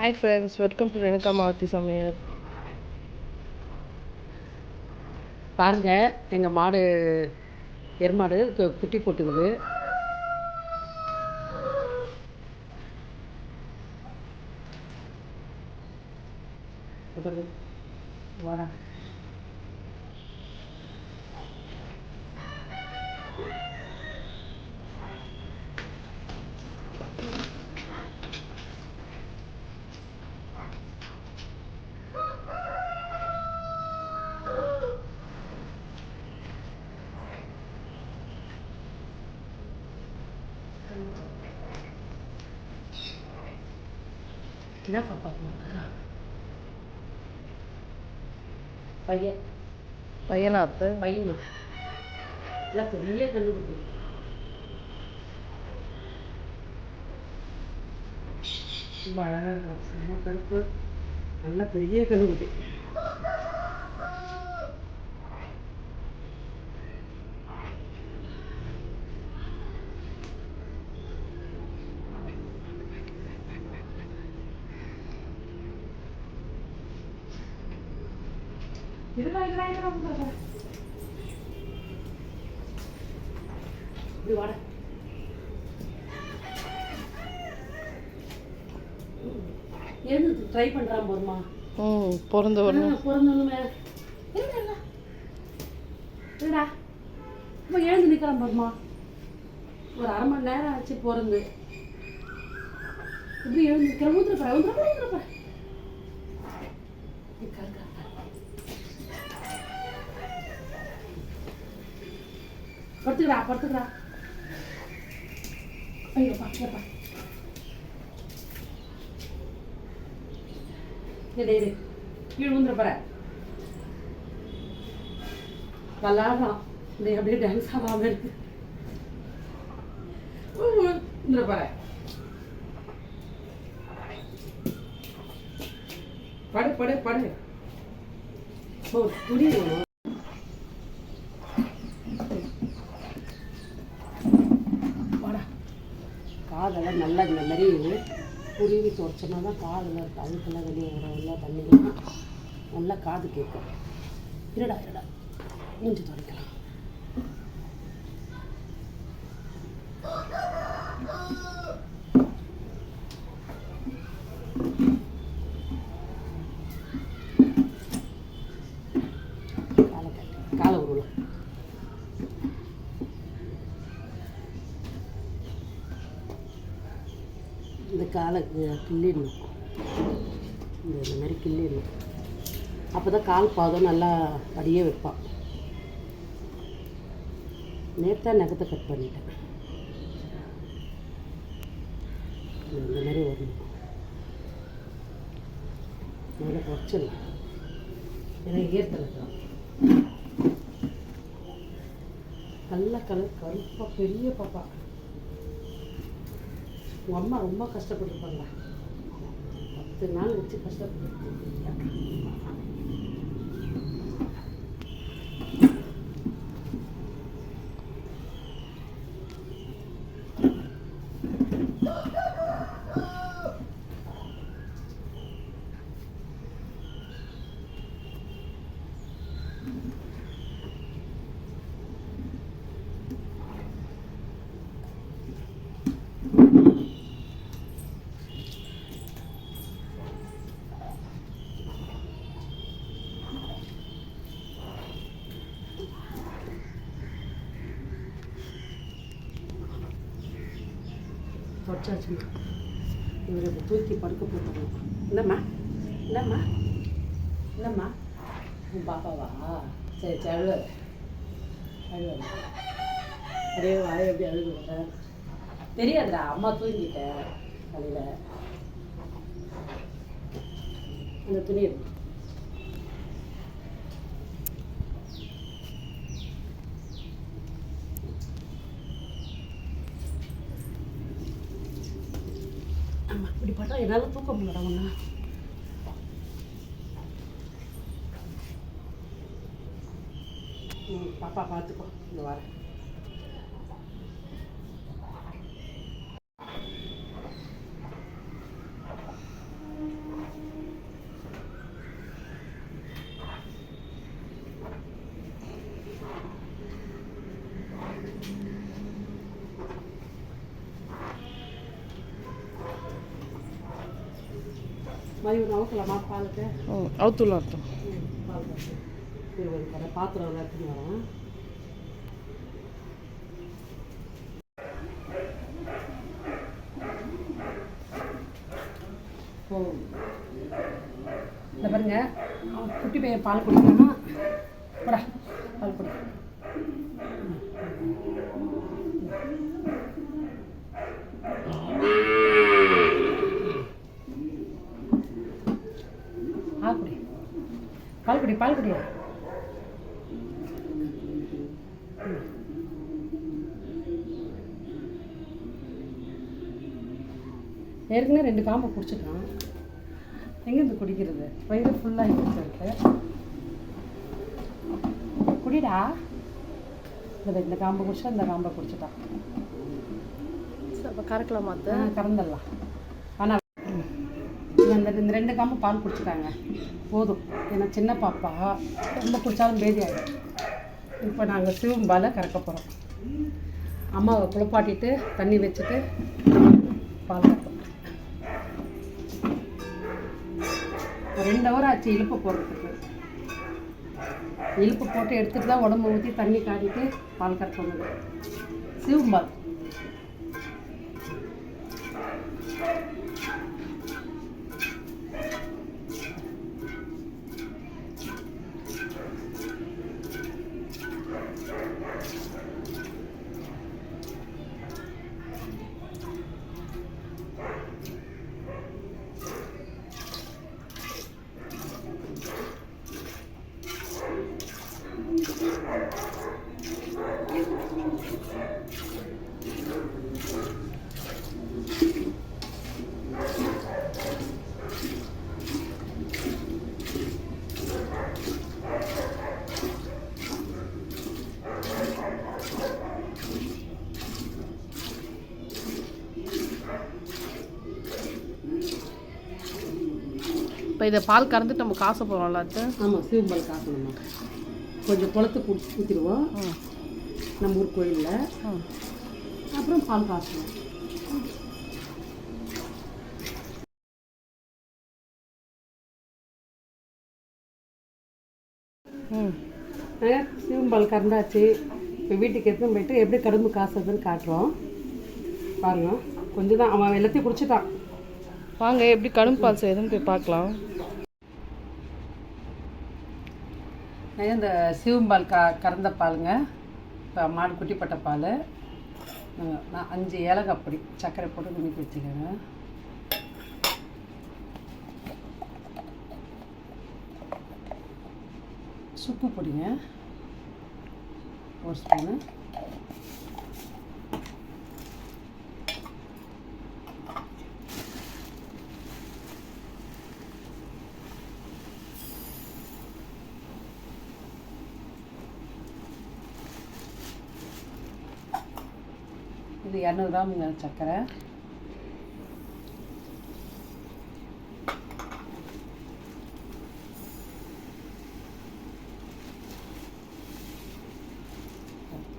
Hi friends, welcome to Renuka Maruti சமையல். பாருங்கள், எங்கள் மாடு எருமாடு குட்டி போட்டுக்குது. வர என்ன பாப்பா பையன் பையனாத்து பையன் இல்லை, பெரிய கண்டுபிடி. ரொம்ப அழகாக இருக்கும், செம்ம கருப்பு, நல்ல பெரிய கண்டுபிடி. இப்படி வாட எழுந்து ட்ரை பண்ணுறான் போருமா. பிறந்த பிறந்தோன்னு இல்லைடா, இப்போ எழுந்து நிற்கிறான் போருமா. ஒரு அரை மணி நேரம் ஆச்சு பிறந்து. இப்படி எழுந்து நிற்கிறேன். ஊத்துறப்ப ஊத்துறப்ப படுத்துக்கிறா. ஐயோப்பா கேப்பா, கீழே ஊந்துறப்பற விளாடுறான். இந்த அப்படியே டான்ஸ் ஆகாம இருக்கு. ஊந்துறப்பற படு படு படு. புரியுது. காதெல்லாம் நல்லா இந்த மாதிரி குருவி துடைச்சோன்னா தான் காதில் இருக்க அழுக்கெல்லாம் வெளியே வரவெல்லாம் தண்ணிலாம் நல்லா காது கேட்கும். இருடா மூஞ்சி துடைக்கலாம். காலை உருளை இந்த காலை கிள்ளிடணும். இந்த மாதிரி கிள்ளிடணும். அப்போ தான் கால் பாதம் நல்லா படியே வைப்பான். நேற்று நகத்தை கட் பண்ணிட்டேன். இந்த மாதிரி வரணும். நல்லா குறைச்சிடலாம். ஏன்னா ஈரத்தில் நல்ல கலர் கருப்பா பெரிய பாப்பா. உங்கள் அம்மா ரொம்ப கஷ்டப்பட்டுருப்பாங்க. 10 நாள் வச்சு கஷ்டப்பட்டு. தொடச்சாச்சுமா. இவரை தூக்கி படுக்க போட்டுருவோம். என்னம்மா உன் பாப்பாவா? சரி அழுவ அப்படியே வாய் எப்படி அழுகுங்க தெரியாதுடா. அம்மா தூங்கிட்டேன் காலையில். அந்த துணி இருக்கு. ஆமாம், இப்படி பார்த்தா என்னால் தூக்க முடியல. ஒன்றா பாப்பா பார்த்துக்கோ. இந்த வாரம் மதியம் நோக்கலாமா பாலுக்கு? அவுத்துலாம் அர்த்தம். பால் காசு வரேன், பாத்திரம் எடுத்துன்னு வரேன். இந்த பாருங்க, குட்டி பையன் பால் குடிக்கணும்னா போடா பால் குடி. குடி பால் குடி பால் குடி. ஏற்கனவே 2 காம்பை குடிச்சிட்டான், எங்கேருந்து குடிக்கிறது? வயிறு ஃபுல்லாக இருக்கு. குடிடா. இந்த காம்பை குடிச்சா இந்த காம்பை குடிச்சிட்டான். அப்போ கறக்கலாமா அத்தை? கறந்துடலாம். ஆனால் இந்த 2 காம்பு பால் குடிச்சிட்டாங்க போதும். ஏன்னா சின்ன பாப்பா ரொம்ப குடித்தாலும் பேதி ஆகிடும். இப்போ நாங்கள் சிவம்பாலை கறக்க போகிறோம். அம்மாவை குளிப்பாட்டிட்டு தண்ணி வச்சுட்டு பால் கறப்போம். 2 ஹவர் ஆச்சு இழுப்பு போடுறதுக்கு. இழுப்பு போட்டு எடுத்துகிட்டு தான் உடம்பு ஊற்றி தண்ணி காட்டிட்டு பால் கறக்கணும். சிவம்பால் இப்போ இதை பால் கறந்துட்டு நம்ம காசை போகிறோம்ல அத்தை? ஆமாம், சிவம்பால் காசணுமா. கொஞ்சம் குளத்து ஊற்றிடுவோம் நம்ம ஊர் கோயிலில். அப்புறம் பால் காசணும். சிவம்பால் கறந்தாச்சு. இப்போ வீட்டுக்கு எடுத்துன்னு போயிட்டு எப்படி கரும்பு காசுறதுன்னு காட்டுறோம் பாருங்க. கொஞ்சம் தான், அவன் எல்லாத்தையும் குடிச்சிட்டான். வாங்க எப்படி கரும்பு பால் செய்யுதுன்னு போய் பார்க்கலாம். இந்த சிவம்பால் கறந்த பாலுங்க. இப்போ மாடு குட்டிப்பட்ட பால். நான் 5 ஏலக்காய் பொடி சர்க்கரை போட்டு நுணுக்கி வச்சுக்கோங்க. சுக்கு பொடிங்க 1 ஸ்பூனு. இது 200 கிராமுங்க சர்க்கரை.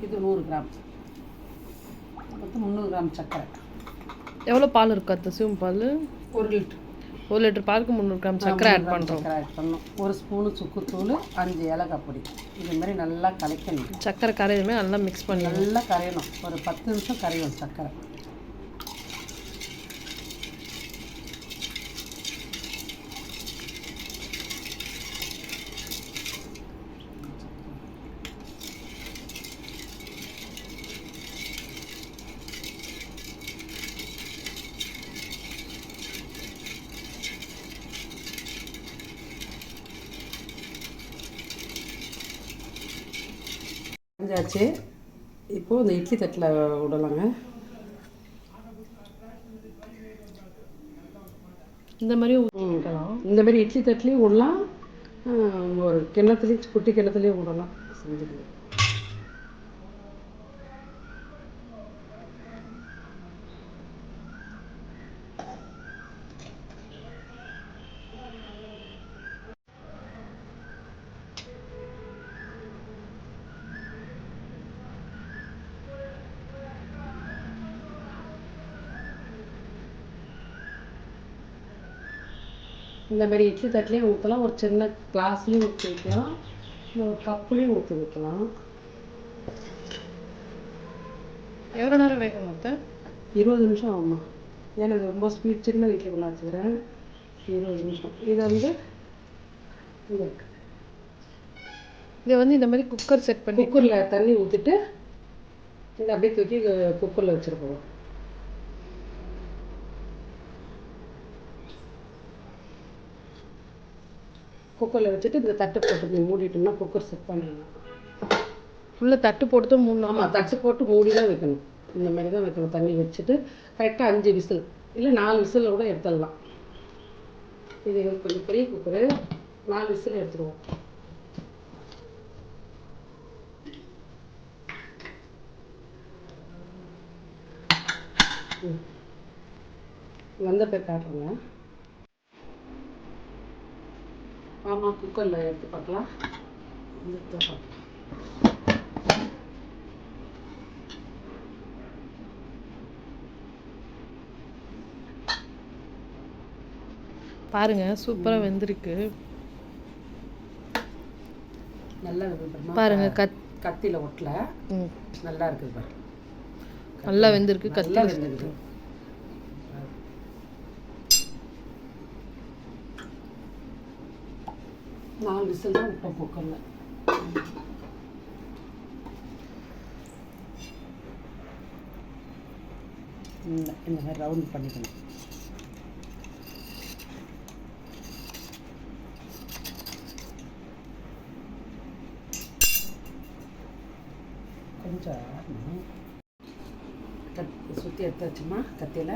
இது 100 கிராம். மொத்தம் 300 கிராம் சர்க்கரை. எவ்வளோ பால் இருக்கும் அத்தை சிவம் பால்? 1 லிட்டர். 1 லிட்டர் பாலுக்கு 300 கிராம் சர்க்கரை ஆட் பண்ணுறோம். சர்க்கரை ஆட் பண்ணணும். 1 ஸ்பூனு சுக்குத்தூள், 5 ஏலக்காய் பொடி. இது மாதிரி நல்லா கலக்கணும். சர்க்கரை கரையுமே நல்லா மிக்ஸ் பண்ணி நல்லா கரையணும். ஒரு 10 நிமிஷம் கரையும் சர்க்கரை. செஞ்சாச்சு. இப்போது இந்த இட்லி தட்டில் விடலாங்க. இந்த மாதிரி ஊற்றலாம். இந்த மாதிரி இட்லி தட்டுலேயும் விடலாம், ஒரு கிண்ணத்துலேயும் குட்டி கிண்ணத்துலேயும் விடலாம். செஞ்சுக்கலாம். இந்த மாதிரி இட்லி தட்டுலேயும் ஊற்றலாம், ஒரு சின்ன கிளாஸ்லேயும் ஊற்றி வைக்கலாம், ஒரு கப்புலேயும் ஊற்றி வைக்கலாம். எவ்வளோ நேரம் வேகணும் அத்தை? 20 நிமிஷம் ஆகுமா? ஏன்னா இது ரொம்ப ஸ்பீட், சின்ன வீட்டில் கொண்டு வச்சுக்கிறேன். 20 நிமிஷம். இதை வந்து இதை வந்து இந்த மாதிரி குக்கர் செட் பண்ணி குக்கரில் தண்ணி ஊற்றிட்டு இதை அப்படியே தூக்கி குக்கரில் வச்சுருப்போம். குக்கரில் வச்சுட்டு இந்த தட்டு போட்டு மூடிட்டோம்னா குக்கர் செட் பண்ணிடலாம். உள்ளே தட்டு போட்டு தான் மூணு. ஆமாம், தட்டு போட்டு மூடி தான் வைக்கணும். இந்த மாதிரி தான் வைக்கணும். தண்ணி வச்சுட்டு கரெக்டாக 5 விசில் இல்லை 4 விசில் கூட எடுத்துடலாம். இது கொஞ்சம் பெரிய குக்கரு, 4 விசில் எடுத்துருவோம். வந்த பேர் காட்டுறேங்க. ஆமாம், குக்கரில் எடுத்து பார்க்கலாம். பாருங்க, சூப்பராக வெந்திருக்கு. நல்லா பாருங்க, கத்தியில் ஒட்டல, நல்லா இருக்குது பாருங்க. நல்லா வெந்திருக்கு, கத்தியில் வெந்திருக்கு. 4 விசில் தான் விட்டோம் குக்கரில். இந்த மாதிரி ரவுண்ட் பண்ணிக்கணும். கொஞ்சம் சுற்றி எடுத்து வச்சுமா கத்தியில்.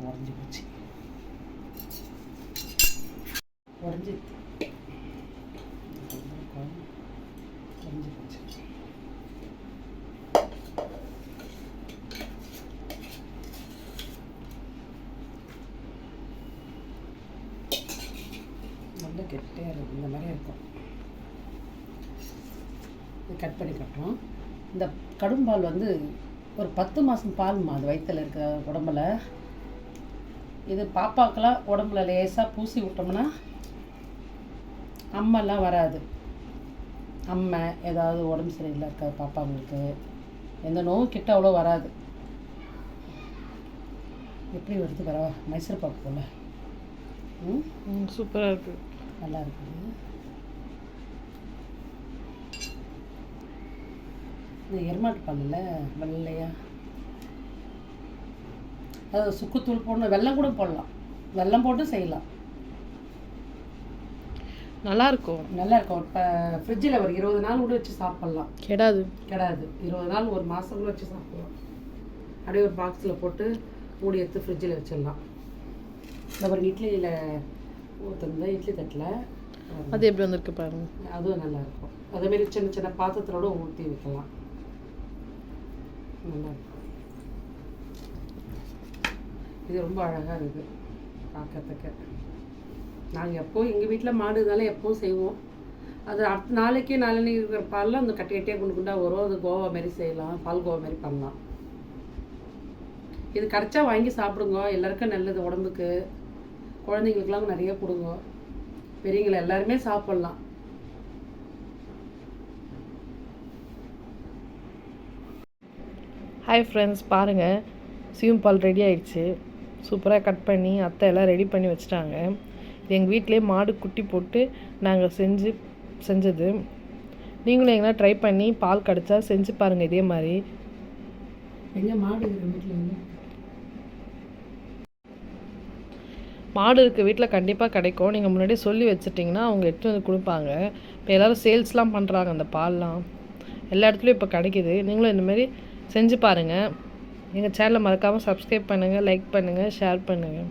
உடஞ்சி போச்சு, உடஞ்சி போச்சு. நல்ல கெட்டியாக இருக்கும், இந்த மாதிரி இருக்கும். இது கட் பண்ணி கட்டுறோம். இந்த கடும்பால் வந்து ஒரு 10 மாதம் பால்மா, அது வயிற்றில் இருக்கிற உடம்புல. இது பாப்பாக்கெல்லாம் உடம்புல லேசாக பூசி விட்டோம்னா அம்மெல்லாம் வராது. அம்மை ஏதாவது உடம்பு சரியில்லை இருக்காது பாப்பாங்களுக்கு, எந்த நோவும் கிட்ட அவ்வளோ வராது. எப்படி வருது வரவா? மைசூர் பாக்கு போல. சூப்பராக இருக்குது, நல்லா இருக்குது. இந்த எருமாட்டு பாலில் வெள்ளையா அது சுக்குத்தூள் போடணும், வெல்லம் கூட போடலாம், வெல்லம் போட்டு செய்யலாம். நல்லாயிருக்கும். நல்லாயிருக்கும். இப்போ ஃப்ரிட்ஜில் ஒரு 20 நாள் கூட வச்சு சாப்பிட்லாம், கெடாது. 20 நாள், ஒரு மாதம் கூட வச்சு சாப்பிட்லாம். அப்படியே ஒரு பாக்ஸில் போட்டு மூடி எடுத்து ஃப்ரிட்ஜில் வச்சிடலாம். இந்த ஒரு இட்லியில் ஊற்றுனது இட்லி தட்டில் அது எப்படி வந்திருக்கு பாருங்க, அதுவும் நல்லாயிருக்கும். அதேமாரி சின்ன சின்ன பாத்திரத்தோடு ஊற்றி வைக்கலாம், நல்லாயிருக்கும். இது ரொம்ப அழகாக இருக்குது பார்க்கறதுக்கு. நாங்கள் எப்போவும் எங்கள் வீட்டில் மாடு இருந்தாலும் எப்போவும் செய்வோம். அது அடுத்த நாளைக்கு நாளைக்கு இருக்கிற பால்லாம் அந்த கட்டி கட்டியாக குண்டு குண்டாக வரும். அது கோவா மாரி செய்யலாம், பால் கோவா மாரி பண்ணலாம். இது கரைச்சா வாங்கி சாப்பிடுங்க, எல்லாருக்கும் நல்லது உடம்புக்கு. குழந்தைங்களுக்குலாம் நிறைய கொடுங்க, பெரியவங்களை எல்லாருமே சாப்பிட்லாம். ஹாய் ஃப்ரெண்ட்ஸ், பாருங்கள், சீம் பால் ரெடி ஆயிடுச்சு. சூப்பராக கட் பண்ணி அத்தை எல்லாம் ரெடி பண்ணி வச்சுட்டாங்க. இது எங்கள் வீட்டிலே மாடு குட்டி போட்டு நாங்கள் செஞ்சது. நீங்களும் எங்கன்னா ட்ரை பண்ணி பால் கிடச்சா செஞ்சு பாருங்கள் இதே மாதிரி. எங்கள் மாடு இருக்கிற வீட்டில் மாடு இருக்க வீட்டில் கண்டிப்பாக கிடைக்கும். நீங்கள் முன்னாடியே சொல்லி வச்சுட்டிங்கன்னா அவங்க எடுத்து வந்து கொடுப்பாங்க. இப்போ எல்லோரும் சேல்ஸ்லாம் பண்ணுறாங்க அந்த பால்லாம், எல்லா இடத்துலையும் இப்போ கிடைக்கிது. நீங்களும் இந்தமாரி செஞ்சு பாருங்கள். எங்கள் சேனலை மறக்காமல் சப்ஸ்கிரைப் பண்ணுங்கள், லைக் பண்ணுங்கள், ஷேர் பண்ணுங்கள்.